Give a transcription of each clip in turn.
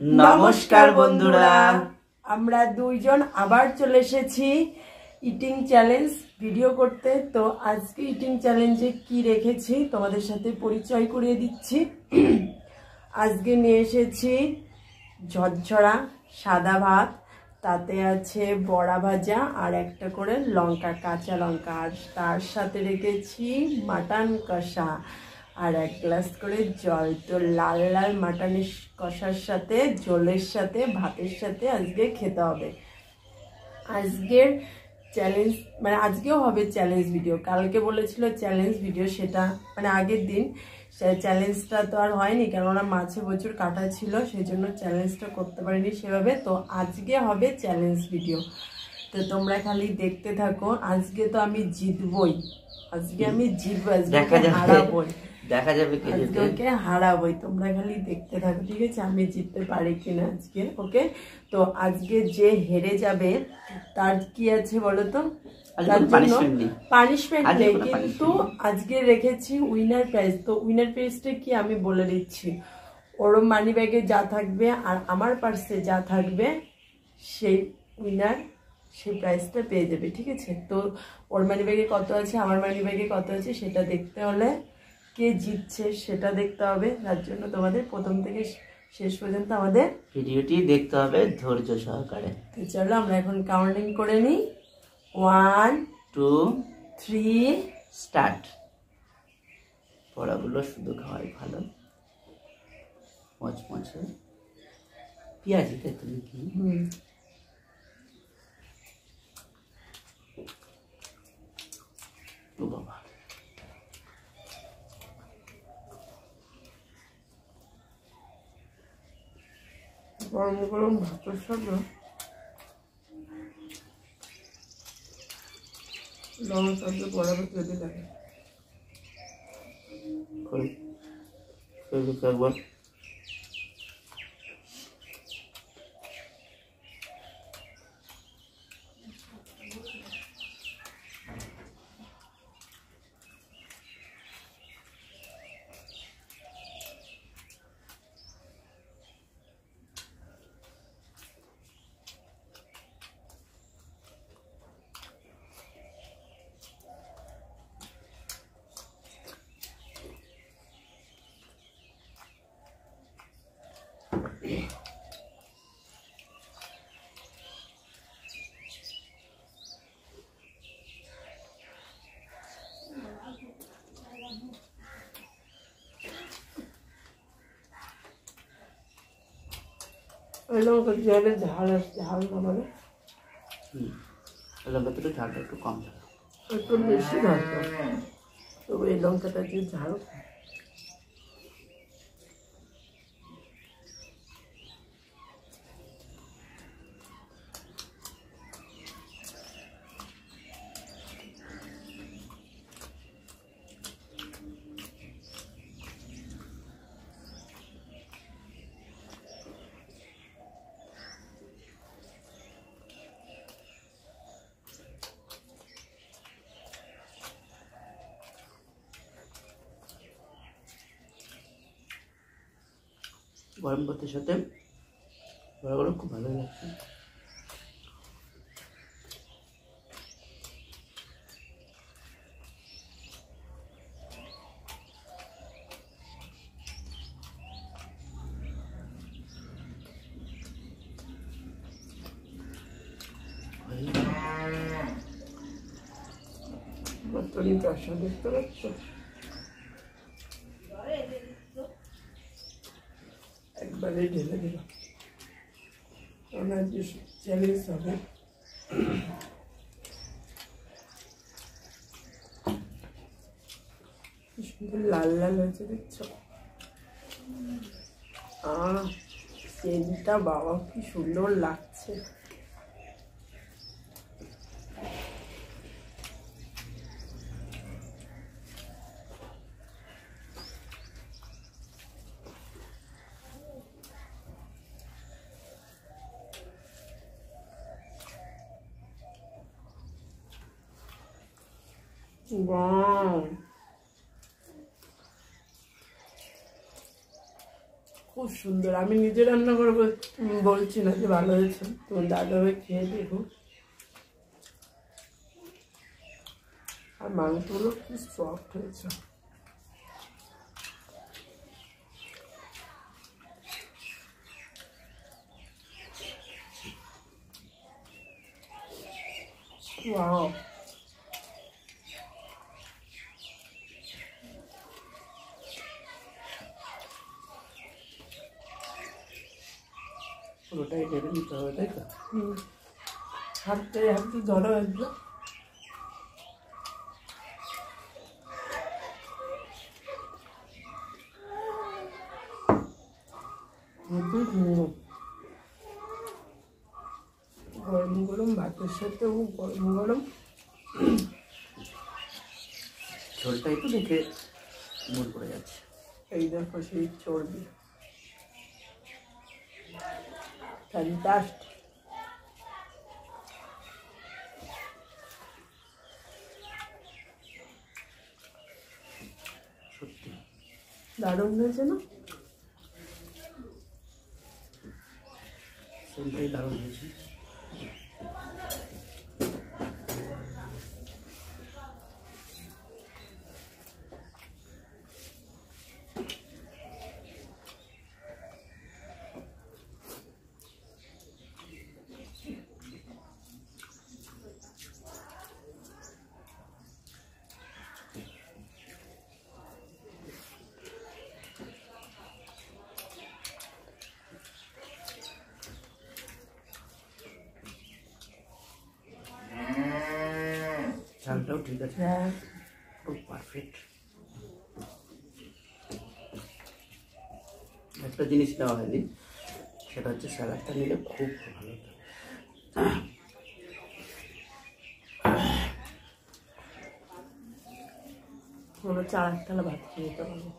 নমস্কার বন্ধুরা, আমরা দুইজন আবার চলে এসেছি ইটিং চ্যালেঞ্জ ভিডিও করতে। তো আজকে ইটিং চ্যালেঞ্জে কি রেখেছি তোমাদের সাথে পরিচয় করিয়ে দিচ্ছি। আজকে নিয়ে এসেছি ঝরঝরা সাদা ভাত, তাতে আছে বড়া ভাজা আর একটা করে লঙ্কা, কাঁচা লঙ্কা, আর তার সাথে রেখেছি মাটন কষা আর এক গ্লাস করে জল। তো লাল লাল মাটনের কষার সাথে জলের সাথে ভাতের সাথে আজকে খেতে হবে। আজকের চ্যালেঞ্জ মানে আজকেও হবে চ্যালেঞ্জ ভিডিও। কালকে বলেছিল চ্যালেঞ্জ ভিডিও, সেটা মানে আগের দিন চ্যালেঞ্জটা তো আর হয়নি, কেননা মাছে প্রচুর কাটা ছিল, সেই জন্য চ্যালেঞ্জটা করতে পারিনি সেভাবে। তো আজকে হবে চ্যালেঞ্জ ভিডিও, তো তোমরা খালি দেখতে থাকো। আজকে তো আমি জিতবই, আজকে আমি জিতবো, আজকে হারাবই, দেখা যাবে আজকে হারাবই। তোমরা খালি দেখতে থাকো, ঠিক আছে, আমি জিততে পারি কিনা আজকে। ওকে, তো আজকে যে হেরে যাবে তার কি আছে বলো তো? তার জন্য পানিশমেন্ট নেই, কিন্তু আজকে রেখেছি উইনার প্রাইজ। তো উইনার প্রাইজটা কি আমি বলে দিচ্ছি। ওর মানি ব্যাগে যা থাকবে আর আমার পার্সে যা থাকবে, সেই উইনার সেই প্রাইজটা পেয়ে যাবে, ঠিক আছে। তো ওর মানি ব্যাগে কত আছে, আমার মানি ব্যাগে কত আছে, সেটা দেখতে হলে কে জিতছে সেটা দেখতে হবে। তার জন্য তোমাদের প্রথম থেকে শেষ পর্যন্ত আমাদের ভিডিওটি দেখতে হবে ধৈর্য সহকারে। তো চলো আমরা এখন কাউন্টিং করে নিই। 1 2 3 স্টার্ট। পড়াগুলো শুধু খাওয়াই ভালো, মচমচে পেঁয়াজিতে তুমি কি ও বাবা, গরম গরম ভাতের সাথে লঙ্কা দিয়ে বড়া ভাত রেডি লাগে। একবার লঙ্কা জলে ঝাল আসছে, ঝাল নামালে লঙ্কাটা একটু ঝালটা একটু কম থাকে, একটু বেশি ঝাল, তবে এই লঙ্কাটা যে ঝাল। গরম ভাতের সাথে বড়াগুলো খুব ভালো লাগছে। দেখতে পাচ্ছ, একবারে ঢেলে দিলাম, কারণ আজকে চ্যালেঞ্জ হবে। সুন্দর লাল লাল হয়েছে, দেখছো? সেন্টটা বাবা কি সুন্দর লাগছে। Wow, খুব সুন্দর। আমি নিজে রান্না করে বলছি না যে ভালো হয়েছে, তোমার দাদা ভাই খেয়ে দেখো। আর মাংসগুলো কি সফট হয়েছে। ওয়াও, পুরোটাই ঢেলে নিতে হবে, তাই তো? হাতে হাতে ধরো একদম। গরম গরম ভাতের সাথে গরম গরম ঝোলটাই তো দেখে মন পড়ে যাচ্ছে। এই দেখো সেই চর্বি, ফ্যান্টাস্টিক। সত্যি দারুণ হয়েছে না? সেটাই দারুণ হয়েছে। ঝালটাও ঠিক আছে, হ্যাঁ, খুব পারফেক্ট। একটা জিনিস নেওয়া হয়নি, সেটা হচ্ছে স্যালাডটা নিলে খুব ভালো হতো। মনে হচ্ছে আর একটা ভাত খেয়ে নিতে পারবো।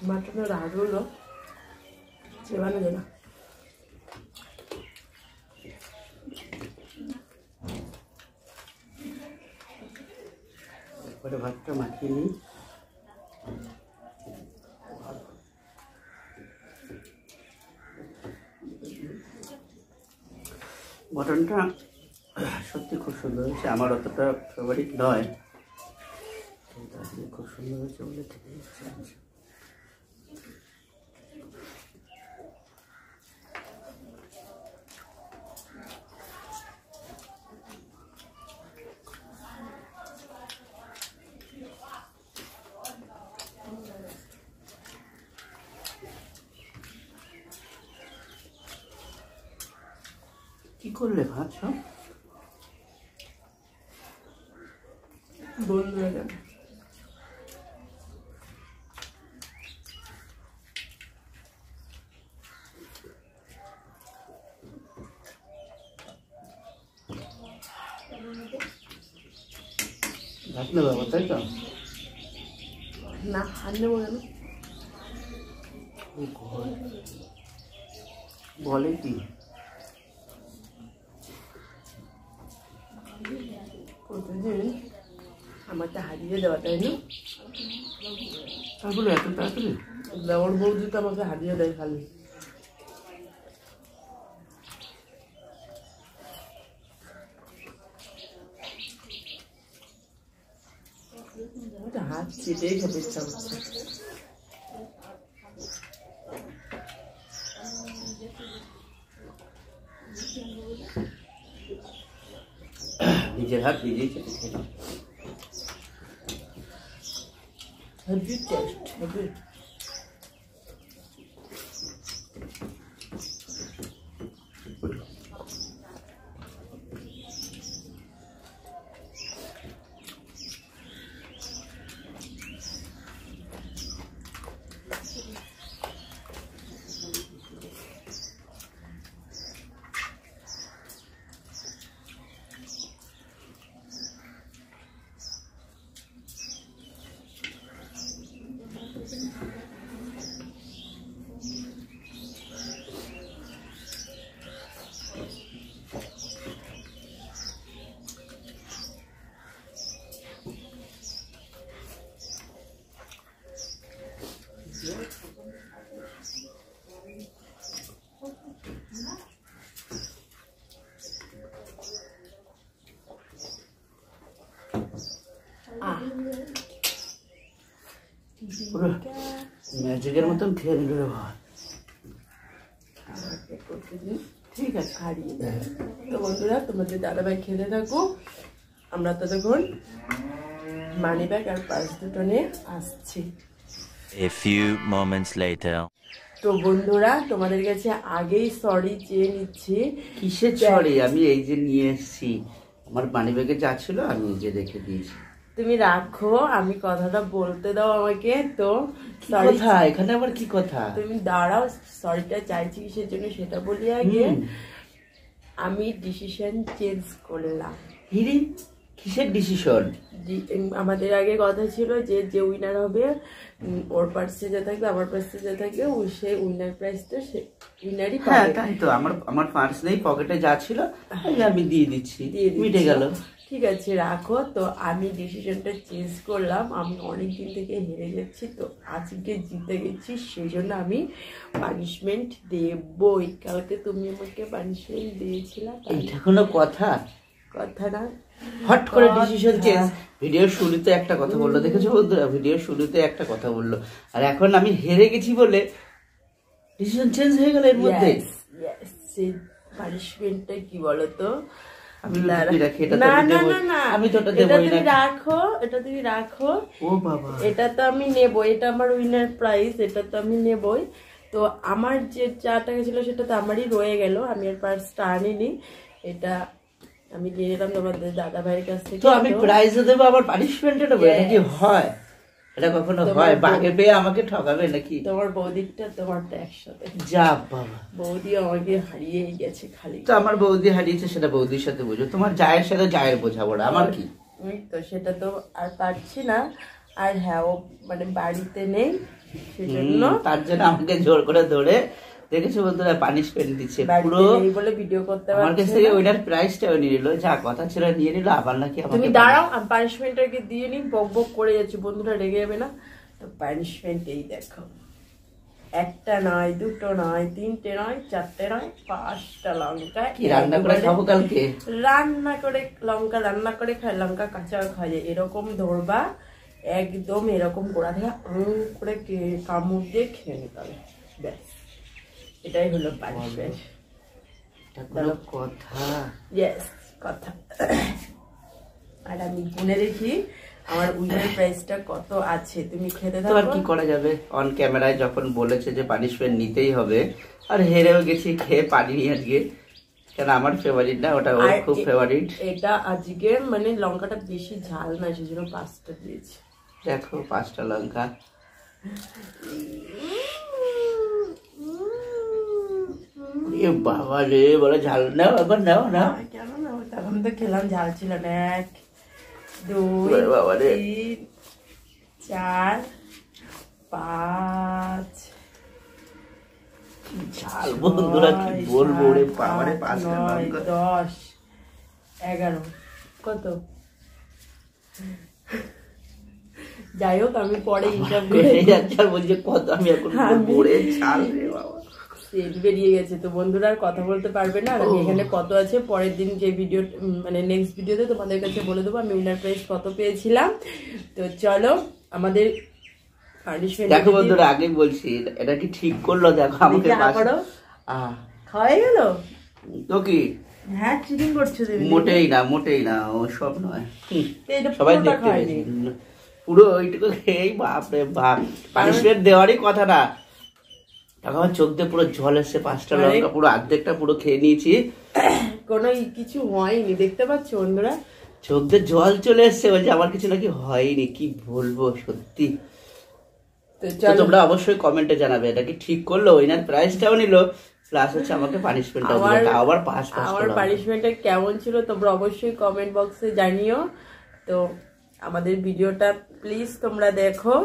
মাটনের হাড়গুলো চেবানো যায় না। এরপরে ভাতটা মাখিয়ে নিই। মটনটা সত্যি খুব সুন্দর হয়েছে। আমার অতটা ফেভারিট নয়, কিন্তু আজকে খুব সুন্দর হয়েছে বলে থেকে ইচ্ছে আছে। কি করলে ভাত সব বন্ধ হয়ে যাবে। ভাত নেবো আবার, তাই তো? না, আর নেবো কেন? বলে কি প্রতিদিন আমারটা হারিয়ে দেওয়া, তাই না? তারপরে এত তাড়াতাড়ি দেওয়ার বৌদি তো আমাকে হারিয়ে দেয় খালি। হাত চেটেই খেতে ইচ্ছা হচ্ছে। নিজের হাত নিজেই চেটে খেলাম। Heavy taste, heavy. পুরো ম্যাজিকের মতন খেয়ে নিল রে বাবা। ঠিক আছে হারিয়ে তো বন্ধুরা তোমাদের দাদাভাই খেতে থাকো, আমরা ততক্ষণ মানি ব্যাগ আর পার্স দুটো নিয়ে আসছি। A few moments later. তো বন্ধুরা তোমাদের কাছে আগেই সরি চেয়ে নিচ্ছি। কিসের সরি? আমি এই যে নিয়ে এসেছি, আমার মানি ব্যাগে যা ছিল আমি এই যে রেখে দিয়েছি। তুমি রাখো, আমি কথাটা বলতে দাও আমাকে। তো কথা এখানে আবার কি কথা? তুমি দাঁড়াও, সরিটা চাইছি কিসের জন্য সেটা বলি আগে। আমি ডিসিশন চেঞ্জ করলাম। হিরি কিসের ডিসিশন? আমাদের আগে কথা ছিল যে যে উইনার হবে ওর পার্সে যা থাকবে আমার পার্সে যা থাকবে সে উইনার প্রাইসটা সে উইনারই পাবে। হ্যাঁ তাই তো, আমার পার্স নেই, পকেটে যা ছিল আমি দিয়ে দিচ্ছি, মিটে গেল। ঠিক আছে রাখো। তো আমি ডিসিশনটা চেঞ্জ করলাম। আমি অনেকদিন থেকে হেরে যাচ্ছি, তো আজকে জিতে গেছি, সেই জন্য আমি পানিশমেন্ট দেবই। কালকে তুমি আমাকে পানিশমেন্ট দিয়েছিলা, এইটা কোনো কথা? কথা না, হট করে ডিসিশন চেঞ্জ। ভিডিওর শুরুতে একটা কথা বললো, দেখেছো বন্ধুরা? ভিডিওর শুরুতে একটা কথা বললো, আর এখন আমি হেরে গেছি বলে ডিসিশন চেঞ্জ হয়ে গেল এর মধ্যে। সেই পানিশমেন্টটা কি বলতো? এটা তো আমি নেবো, এটা আমার উইনার প্রাইজ, এটা তো আমি নেবই। তো আমার যে 4 টাকা ছিল সেটা তো আমারই রয়ে গেল, আমি আর পার্সটা আনিনি। এটা আমি নিয়ে নিলাম তোমাদের দাদা ভাইয়ের কাছ থেকে। তো আমি প্রাইজও দেবো আবার পানিশমেন্টও দেবো, এটা কি হয়? এটা কখনো হয়? বাগে পেয়ে আমাকে ঠকাবে নাকি? তোমার বৌদিটা তোমারটা একসাথে। যা বাবা, বৌদি আমাকে হারিয়েই গেছে খালি। তো আমার বৌদি হারিয়েছে সেটা বৌদির সাথে বোঝো, তোমার জায়ের সাথে জায়ের বোঝাবো না, আমার কি? তো সেটা তো আর পারছি না। আর হ্যাঁ, ও মানে বাড়িতে নেই, সেজন্য তার জন্য আমাকে জোর করে ধরে, দেখেছো বন্ধুরা, পানিশমেন্ট দিচ্ছে পুরো বলে ভিডিও করতে আমার কাছ থেকে ওইটার প্রাইসটাও নিয়ে নিল, যা কথা ছিল নিয়ে নিল, আবার নাকি তুমি দাঁড়াও, আমি পানিশমেন্টটাকে দিয়ে নিই। বক বক করে যাচ্ছি, বন্ধুরা রেগে যাবে না? তো পানিশমেন্ট এই দেখো, একটা নয়, দুটো নয়, 3টে নয়, 4টে নয়, 5টা লঙ্কা। কি রান্না করে খাবো কালকে? রান্না করে লঙ্কা রান্না করে খায়, লঙ্কা কাঁচা খাওয়া যায়। এরকম ধরবা, একদম এরকম গোড়া থেকে করে কামড় দিয়ে খেয়ে নিতে হবে, ব্যাস। এটাই হলো পানিশমেন্ট। কথা, ইয়েস কথা। আর আমি গুনে দেখি আমার উইনার প্রাইসটা কত আছে, তুমি খেতে থাকো। আর কি করা যাবে, অন ক্যামেরায় যখন বলেছে যে পানিশমেন্ট নিতেই হবে, আর হেরেও গেছি, খেয়ে পারিনি আজকে। কেন আমার ফেভারিট না, ওটা ওর খুব ফেভারিট। এটা আজকে মানে লঙ্কাটা বেশি ঝাল না, সেজন্য 5টা দিয়েছি। দেখো 5টা লঙ্কা। এ বাবা রে, বলে ঝাল নাও, একবার নাও না। কেন না, তখন তো খেলাম, ঝাল ছিল না। 1 2 3 4 5 ঝাল বন্ধুরা কি বলবো রে বাবা রে, 5টা লঙ্কা। 10 11 কত? যাই হোক, আমি পরে হিসাব করে যাচ্ছি, বলছে কত, আমি এখন বলে ঝাল রে বাবা, বেরিয়ে গেছে। তো বন্ধুরা আর কথা বলতে পারবে না, আর আমি এখানে কত আছে পরের দিন যে ভিডিও মানে নেক্সট ভিডিওতে তোমাদের কাছে বলে দেবো আমি উইনার প্রাইজ কত পেয়েছিলাম। তো চলো আমাদের পানিশমেন্ট দেখো বন্ধুরা, আগে বলছি এটা কি ঠিক করলো? দেখো আমাকে খাওয়াই গেল তো কি? হ্যাঁ, চিটিং করছো তুমি। মোটেই না, ও সব নয়, সবাই দেখতে পেয়েছি পুরো ওইটুকু খেয়েই। বাপরে বাপ, পানিশমেন্ট দেওয়ারই কথা না। আমার চোখ দিয়ে পুরো জল এসছে, 5টা লঙ্কা পুরো অর্ধেকটা পুরো খেয়ে নিয়েছি, কোনো কিছু হয়নি, দেখতে পাচ্ছ বন্ধুরা, চোখ দিয়ে জল চলে এসছে। বলছে আমার কিছু নাকি হয়নি, কি বলবো সত্যি। তো তোমরা অবশ্যই কমেন্টে জানাবে এটা কি ঠিক করলো, উইনার প্রাইজটাও নিল, প্লাস হচ্ছে আমাকে পানিশমেন্ট আবার আমার পানিশমেন্টটা কেমন ছিল তোমরা অবশ্যই কমেন্ট বক্সে জানিও। তো আমাদের ভিডিওটা প্লিজ তোমরা দেখো,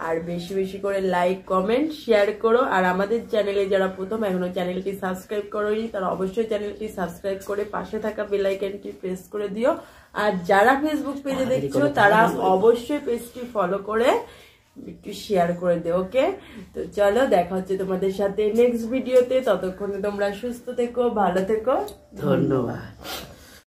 আর বেশি বেশি করে লাইক কমেন্ট শেয়ার করো। আর আমাদের চ্যানেলে যারা প্রথম এখনো চ্যানেলটি সাবস্ক্রাইব করোনি, তারা অবশ্যই চ্যানেলটি সাবস্ক্রাইব করে পাশে থাকা বেল আইকনটি প্রেস করে দিও। আর যারা ফেসবুক পেজে দেখছো তারা অবশ্যই পেজটি ফলো করে একটু শেয়ার করে দিও, ওকে? তো চলো, দেখা হচ্ছে তোমাদের সাথে নেক্সট ভিডিওতে। ততক্ষণে তোমরা সুস্থ থেকো, ভালো থেকো, ধন্যবাদ।